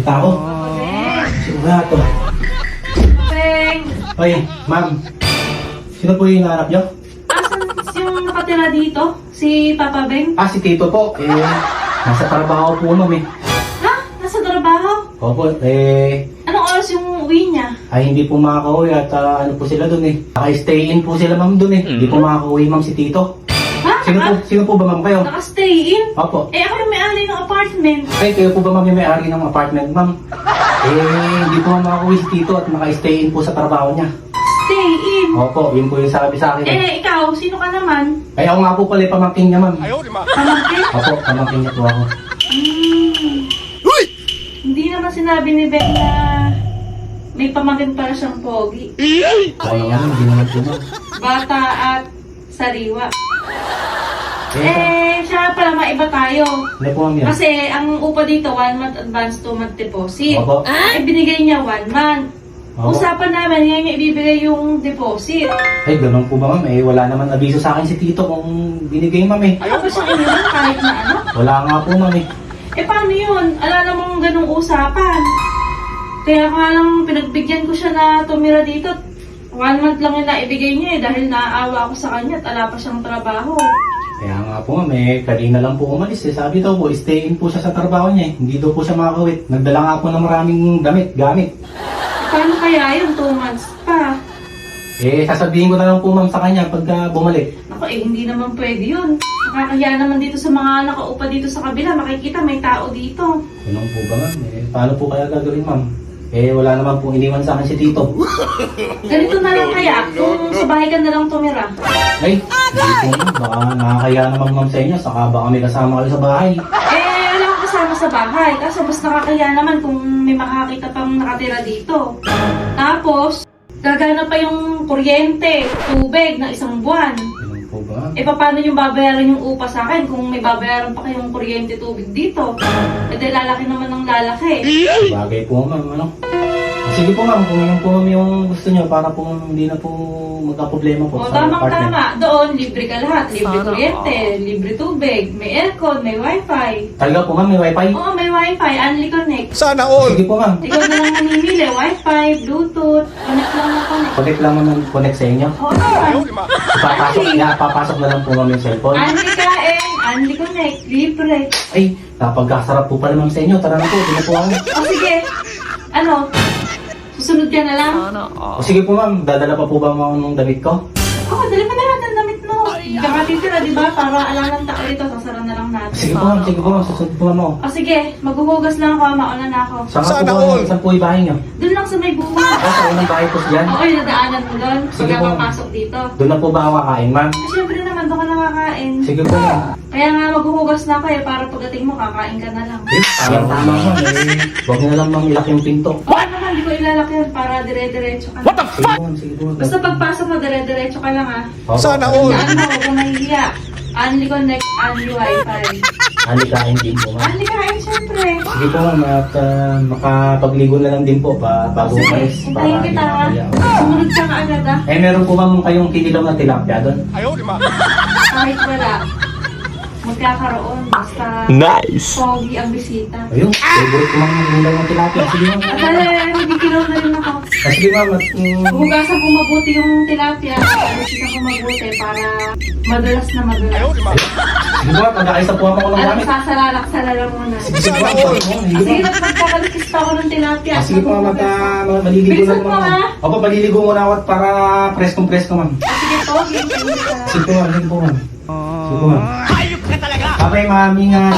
tao. Beng! Sino ba ito? Beng! Oy, ma'am. Sino po yung hinahanap niyo? Asan yung nakatira dito? Si Papa Beng? Si Tito po. Nasa trabaho po ma'am eh. Ha? Nasa trabaho? Opo, Anong oras yung uwi niya? ay hindi po makakauwi at ano po sila dun eh. Naka-stay in po sila ma'am dun eh. Hindi po makakauwi ma'am si Tito. Ha? Sino po ba ma'am kayo? Naka-stay in? Opo. Ako yung may-ari ng apartment. Ay, kayo po ba ma'am yung may-ari ng apartment ma'am? Hindi po makakauwi si Tito at naka-stay in po sa trabaho niya. Stay in? Opo, yun po yung sabi sa akin. Ikaw, sino ka naman? Ay, ako nga po pala yung pamangkin niya ma'am. Pamangkin? Opo, pamangkin niya po ako. Hindi naman sinabi ni Ben na may pamangkin para siyang pogi. Kaya nga, hindi naman po ma'am. Bata at sariwa. Eh, Siya pala maiba tayo. ano po ma'am yan? Kasi ang upa dito, 1 month advance, 2 month deposit. Opo. Binigay niya 1 month. Opo. Usapan namin, ngayon niya ibibigay yung deposit. Ay, ganun po ba ma'am? Wala naman abiso sa akin si Tito kung binigay ma'am eh. Tapos yung iniwan kahit na ano. Wala nga po ma'am eh. Paano yun? Ala namang ganung usapan. Kaya nga lang pinagbigyan ko siya na tumira dito. 1 month lang yung naibigay niya dahil naaawa ako sa kanya at ala pa siyang trabaho. Kaya nga po ma'am kanina lang po umalis eh. Sabi daw po, stay in po siya sa trabaho niya eh. Hindi daw po siya makakawit. Nagdala nga po ng maraming gamit. Paano kaya yun? 2 months pa. Sasabihin ko na lang po ma'am sa kanya pagka bumalik. Ako hindi naman pwede yun. Nakakahiya naman dito sa mga nakaupa dito sa kabila. Makikita may tao dito. Ganun po ba ma'am? Paano po kaya gagawin ma'am? Wala naman po iniwan sa akin si Tito. Ganito na lang kaya, kung sa bahay ka na lang tumira. Ay, hindi po ma'am. Baka nakakaya naman ma'am sa inyo. Saka baka may kasama kayo sa bahay. Wala akong kasama sa bahay. Kaso mas nakakahiya naman kung may makakita pang nakatira dito. Tapos, gagana pa yung kuryente, tubig ng 1 buwan. Ganun po ba? Paano yung babayaran yung upa sa akin kung may babayaran pa kayong kuryente, tubig dito? Lalaki naman ng lalaki. Bagay po ma'am, ano? Sige po ma'am, kung yun po ma'am yung gusto nyo para po hindi na po magka-problema po O, sa apartment. tamang-tama. Doon, libre ka lahat. Libre kuryente, libre tubig, may aircon, may wifi. Talaga po ma'am, may wifi? Oo, may wifi, Unli Connect. Sana all! Sige po ma'am. Ikaw na lang mamimili, wifi, bluetooth, connect lang na connect. Connect lang ma'am connect sa inyo. Oo naman. Papasok na lang po ma'am yung cellphone. Unli kain, Unli Connect, libre. Ay, napagkasarap po pala ma'am sa inyo. Tara na po, hindi na po ako. O sige, ano? Susunod ka na lang? O sige po ma'am, dadala pa po ba ma'am ng damit ko? Oo, dali mo na lahat ng damit mo. Hindi ka matitira, di ba? Para alalang tao dito, sasara na lang natin. Sige po ma'am, susunod po ma'am ako. O sige, maghuhugas lang ako, mauna na ako. Saan po ba? Saan po yung bahay niyo? Doon lang sa may bunga. Sa unang bahay po dyan. Okay, nadaanan mo doon. Sige Pagka po. papasok dito. Doon na po ba ako kakain ma'am? Siyempre naman, doon ka nakakain. Sige po ma'am. Kaya nga maghuhugas na ako para pagdating mo, kakain ka na lang. Tama ma'am. Huwag na lang ma'am ilak yung pinto. Oo naman, di ko ilalaki yan para dire-diretso ka na. Sige po ma'am. Basta pagpasok mo, dire-diretso ka lang ha. Opo. Sana all! Saan mo, huwag kang nahihiya. Unli Connect, Unli Wi-Fi. Halikain din po ma'am. Unli kain, syempre. Sige po ma'am, at makapagligo na lang din po bago umalis. Hintayin kita ha. Sumunod ka kaagad ha. Meron po ma'am kayong kinilaw na tilapia doon? Kahit wala. Magkakaroon. Basta Nice! pogi ang bisita. Ayun, favorite ko ma'am yung kinilaw na tilapia. Sige ma'am. Hindi kilaw na rin ako. Sige ma'am, at Hugasan ko mabuti yung tilapia. Hugasan ko mabuti para madulas na madulas. sige ma'am, mag-aayos na po ako ng Alam, gamit. sasalalak-salala muna. Sige ma'am, Sige, magkakalikis pa ako ng tilapia. sige po ma'am, maliligo Bilisan lang mo, ma'am. ha? Opo, paliligo muna ako at para preskong-presko ma'am. Sige po, hintayin kita. Sige po ma'am, sige po ma'am. Sige po ma'am. Hayop ka talaga! Bye-bye ma'am, ingat.